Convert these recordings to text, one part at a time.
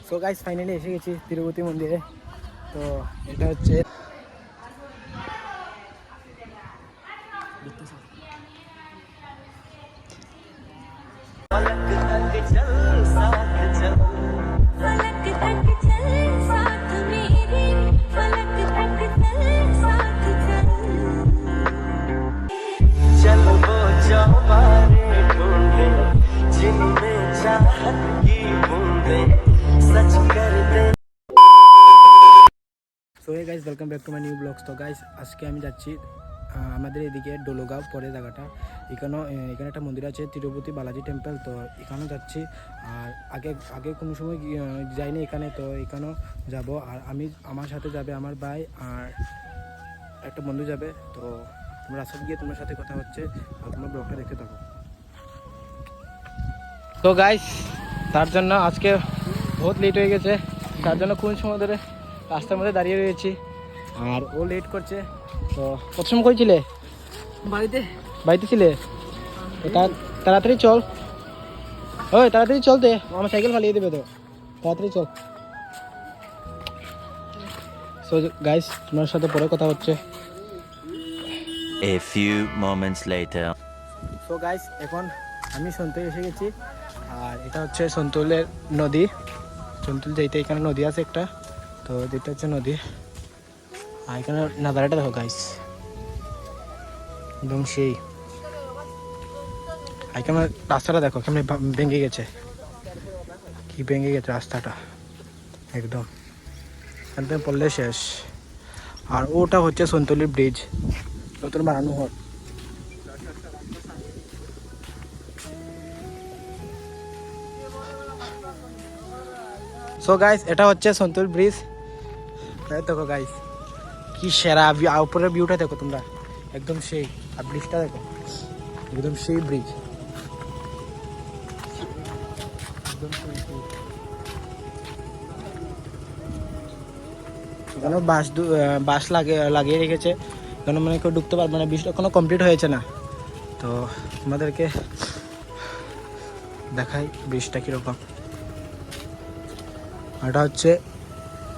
So guys finally এসে গেছি তিরুপতি মন্দিরে। তো এটা হচ্ছে so hey guys, welcome back to my new blogs. তো গাইস আজকে আমি যাচ্ছি আমাদের এদিকে ডোলোগাঁও পরে জায়গাটা। এখানে একটা মন্দির আছে তিরুপতি বালাজি টেম্পল। তো এখানেও যাচ্ছি। আর আগে কোনো সময় যাইনি এখানে, তো এখানেও যাব। আর আমার সাথে যাবে আমার ভাই আর একটা বন্ধু যাবে। তো তোমরা রাস্তা গিয়ে তোমার সাথে কথা হচ্ছে আর তোমরা ব্লগটা দেখতে থাকো। তো গাইস তার জন্য আজকে বহুত লেট হয়ে গেছে, তার জন্য কোন সময় ধরে রাস্তার মধ্যে দাঁড়িয়ে রয়েছি আর ও লেট করছে। তো কত সময় করেছিলে? বাড়িতে ছিলে? তো তাড়াতাড়ি চল, ওই তাড়াতাড়ি চলতে, আমার সাইকেল ফালিয়ে দেবে। তো তাড়াতাড়ি চল। সো গাইস তোমার সাথে পরে কথা হচ্ছে। A few moments later. So guys এখন আমি সন্তুল এসে গেছি। আর এটা হচ্ছে সন্তুলের নদী। সন্তুল যাইতে এখানে নদী আছে একটা, তো যেটা হচ্ছে নদী। আর এখানে নাজারাটা দেখো গাইস, একদম সেই। এখানে রাস্তাটা দেখো কেমন ভেঙে গেছে, কি ভেঙে গেছে রাস্তাটা, একদম একদম পড়লে শেষ। আর ওটা হচ্ছে সন্তুলির ব্রিজ, নতুন বানানো হয়। সো গাইস এটা হচ্ছে সন্তুল ব্রিজ। দেখো গাইস কি সেরা উপরের ভিউটা দেখো তোমরা, একদম সেই। আর ব্রিজটা দেখো, একদম সেই ব্রিজ, একদম সেই। এখানে বাঁশ লাগিয়ে রেখেছে, এখানে মানে কেউ ঢুকতে পারবে না, ব্রিজটা এখনো কমপ্লিট হয়েছে না। তো তোমাদেরকে দেখাই ব্রিজটা কীরকম। এটা হচ্ছে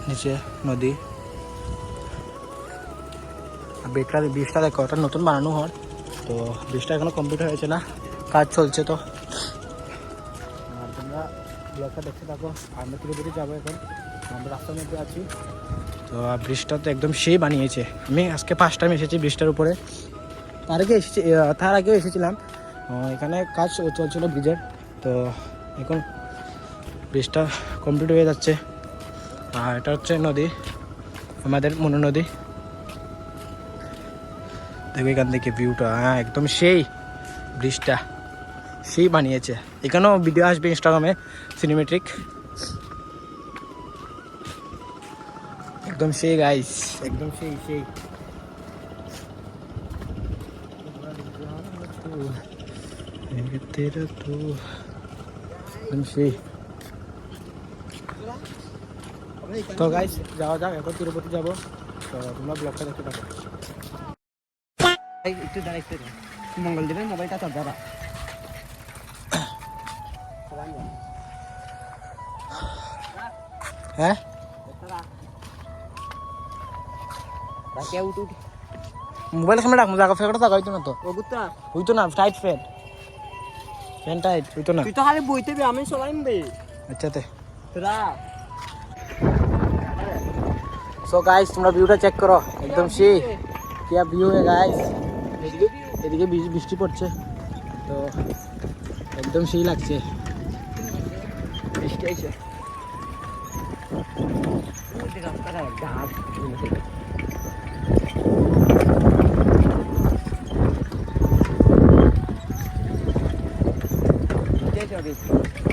নিচে নদী। ব্রিজটা দেখো, ওটা নতুন বানানো হয়। তো ব্রিজটা এখনো কমপ্লিট হয়েছে না, কাজ চলছে। তো আর তোমরা ব্লগটা দেখতে থাকো। আমরা তিরুপতি যাবো এখন, আমরা রাস্তার মধ্যে আছি। তো ব্রিজটা তো একদম সেই বানিয়েছে। আমি আজকে ফার্স্ট টাইম এসেছি ব্রিজটার উপরে। তার আগেও এসেছিলাম, এখানে কাজ চলছিল ব্রিজের। তো এখন ব্রিজটা কমপ্লিট হয়ে যাচ্ছে। আর এটা হচ্ছে নদী, আমাদের মনো নদী। দেখো এখান থেকে ভিউটা, একদম সেই। ব্রিজটা সেই বানিয়েছে। এখানেও ভিডিও আসবে ইনস্টাগ্রামে, সিনেমেট্রিক, একদম সেই গাইস, একদম সেই সেই। একদম সেই। তো গাইস যাওয়া যাক, এখন তিরুপতি যাবো। তো তোমরা ব্লগটা দেখতে থাকো। একটু দাঁড়াইতে মঙ্গল দিনের মোবাইলটা চার্জ যাবা। হ্যাঁ মোবাইল সামনে রাখবো, জায়গা ফেরত থাকা হইতো না। তো হইতো না, টাইট ফ্যান টাইট হইতো না। তুই তো খালি বইতে আমি চলাইম বে। আচ্ছা তে তোরা সো গাইস তোমরা ভিউটা চেক করো, একদম সেই। কি ভিউ है গাইস, এদিকে বৃষ্টি পড়ছে, তো একদম সেই লাগছে। বৃষ্টি আইছে। ওই রাস্তাটা গাছ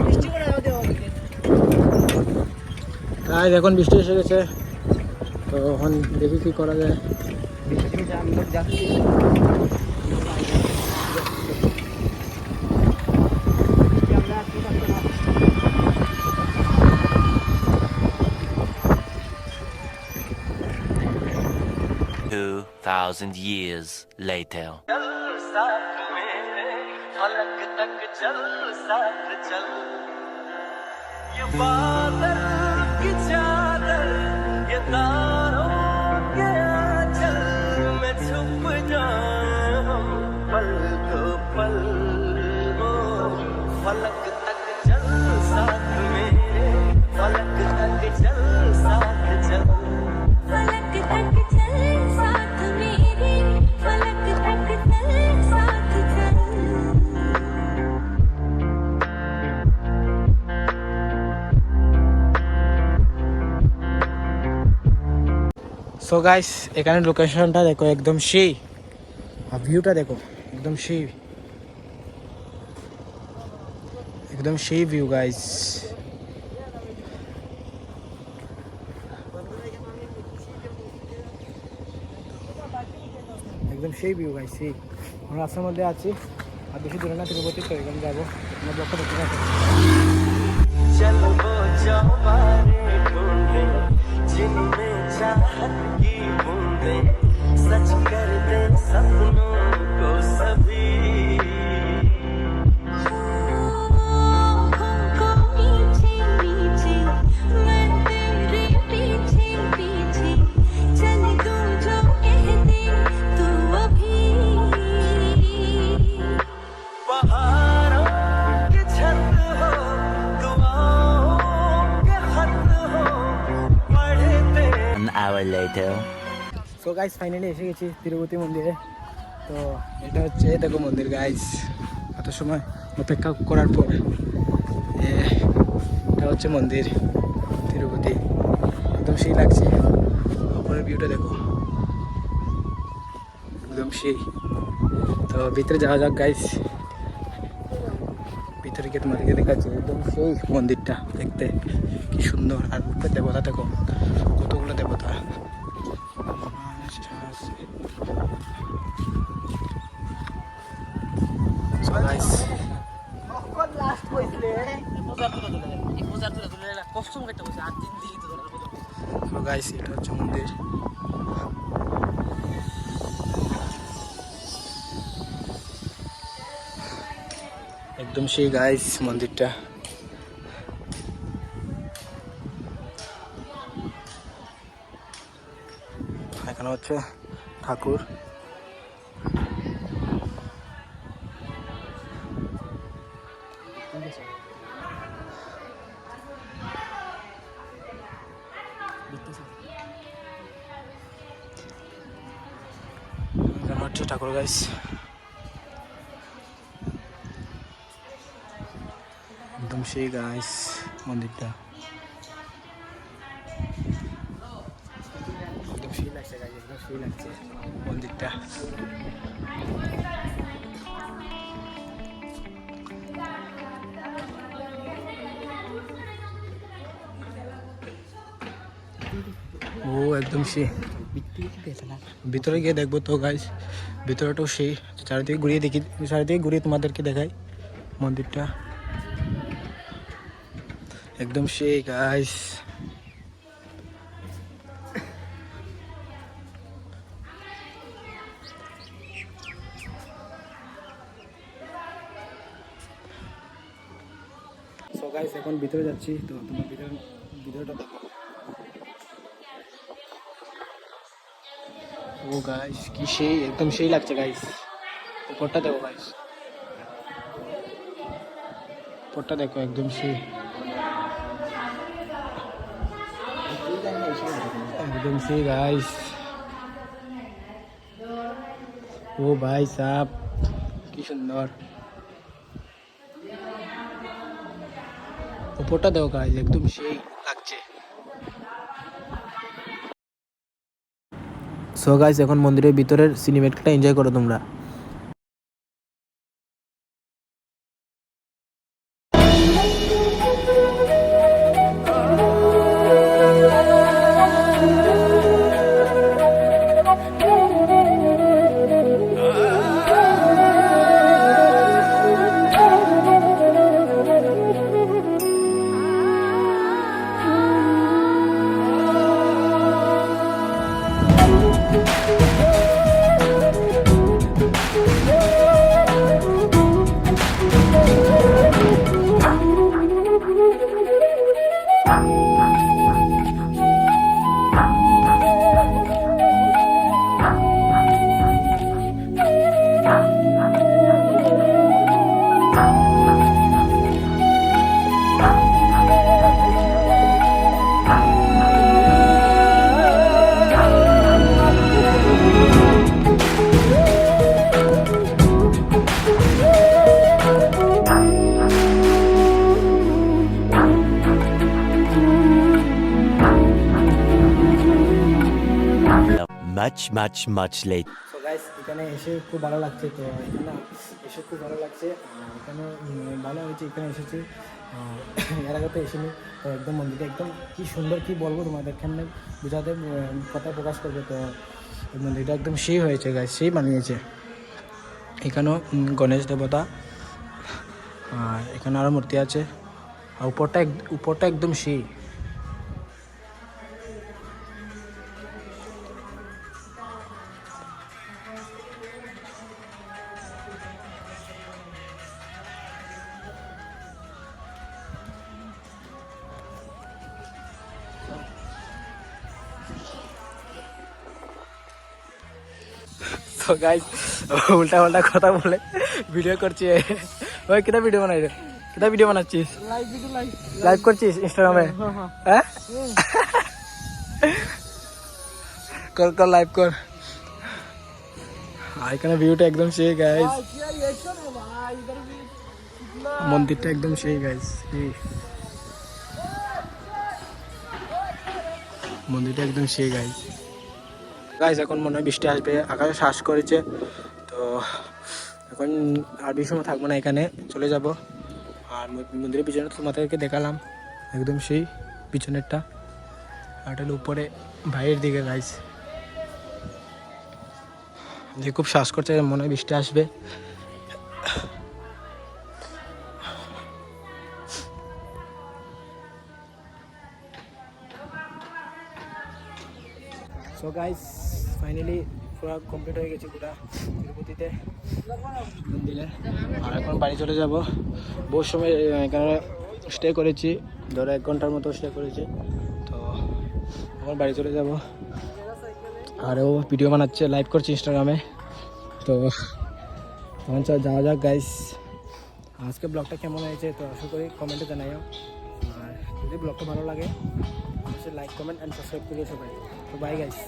বৃষ্টি করে দাও দেও। গাইস এখন বৃষ্টি এসে গেছে, তো এখন দেখি কি করা যায়। বৃষ্টি আমি যাচ্ছি। 2,000 years later. फलक तक चल साथ चल ये बादल की चादर ये तारों के आंचल में छुप जाए हम पल को पल हो फलक तक चल साथ मेरे फलक तक चल साथ चल फलक तक चल साथ मेरे फलक तक चल साथ चल সো গাইস এখানে লোকেশনটা দেখো একদম সেই আর ভিউটা দেখো একদম সেই ভিউ গাইস একদম সেই ভিউ গাইস সেই আমরা রাস্তার মধ্যে আছি আর বেশি দূরে না তিরুপতি তো এখানে যাবো আমরা ব্লকটা দেখতে পাচ্ছি चल वो चौबारे ढूंढे जिनमें चाहत की बूंदे सच कर दे सपनों को सभी को पीछे पीछे मैं तेरे पीछे पीछे चल तू जो कह दे तू अभी बहारों की छत हो दुआओं के खत हो पढ़ते 1 hour later. So guys finally এসে গেছি তিরুপতি মন্দিরে তো এটা হচ্ছে দেখো মন্দির গাইস এত সময় অপেক্ষা করার পর এটা হচ্ছে মন্দির তিরুপতি একদম সেই লাগছে উপরের ভিউটা দেখো একদম সেই তো ভিতরে যাওয়া যাক গাইস ভিতরে গিয়ে তোমাদেরকে দেখাচ্ছি একদম সেই মন্দিরটা দেখতে কি সুন্দর আর উপরে দেবতা দেখো কতগুলো দেবতা So guys, so guys, এটা হচ্ছে মন্দির একদম সেই গাইস মন্দিরটা এখানে হচ্ছে ঠাকুর এখানে হচ্ছে ঠাকুর গাইস একদম সেই গাইস মন্দিরটা একদম সেই লাগছে গাইস একদম সেই লাগছে মন্দিরটা ও একদম সেই ভিতরে গিয়ে দেখবো তো গাইস ভিতরেটাও সেই চারিদিকে ঘুরিয়ে তোমাদেরকে দেখাই মন্দিরটা একদম সেই গাইস সো গাইস এখন ভিতরে যাচ্ছি তো তোমার ভিতরটা দেখো ও গাইস কি সেই একদম সেই লাগছে গাইস উপরটা দেখো গাইস উপরটা দেখো একদম সেই একদম সেই গাইস ও ভাই সাহেব কি সুন্দর উপরটা দেখো গাইস একদম সেই লাগছে সো গাইস এখন মন্দিরের ভিতরের সিনেমেটিকটা এনজয় করো তোমরা much later. তো গাইস এখানে এসে খুব ভালো লাগছে, তো এখানে এসে খুব ভালো লাগছে। এখানে ভালো হয়েছে, এখানে এসেছি, এর আগে তো এসেনি। তো একদম মন্দিরটা একদম কি সুন্দর, কি বলবো তোমাদের এখানে বোঝাতে কথা প্রকাশ করবে। তো এই মন্দিরটা একদম সেই হয়েছে গাইস, সেই বানিয়েছে। এখানেও গণেশ দেবতা, আর এখানে আরও মূর্তি আছে, আর উপরটা একদম সেই। তো গাইস উল্টা পাল্টা কথা বলে ভিডিও করছি। ওই কিটা ভিডিও বানাই রে, কিটা ভিডিও বানাচ্ছিস? লাইভ করছিস ইনস্টাগ্রামে? হ্যাঁ কর কর, লাইভ কর। আর এখানে ভিউটা একদম সেই গাইস, মন্দিরটা একদম সেই গাইস, মন্দিরটা একদম সেই গাইস। গাইস এখন মনে হয় বৃষ্টি আসবে, আকাশে শ্বাস করেছে। তো এখন আর বেশি সময় থাকবো না, এখানে চলে যাব। আর মন্দিরের পিছনে তোমাদেরকে দেখালাম একদম সেই পিছনেরটা, আর এটা হলো উপরে বাইরের দিকে গাইস। যে খুব শ্বাস করছে, মনে হয় বৃষ্টি আসবে। সো গাইস ফাইনালি পুরো কমপ্লিট হয়ে গেছে পুরো তিরুপতিতে মন্দিরে। আর এখন বাড়ি চলে যাব। বহু সময় এখানে স্টে করেছি, ধরো 1 ঘন্টার মতো স্টে করেছি। তো আমার বাড়ি চলে যাব। আর ও ভিডিও বানাচ্ছে, লাইভ করছে ইনস্টাগ্রামে। তো তখন যাওয়া যাক গাইস। আজকে ব্লগটা কেমন হয়েছে তো আশা করি কমেন্টে জানাইও। আর যদি ব্লগটা ভালো লাগে অবশ্যই লাইক, কমেন্ট অ্যান্ড সাবস্ক্রাইব করিও সবাই। তো বাই গাইস।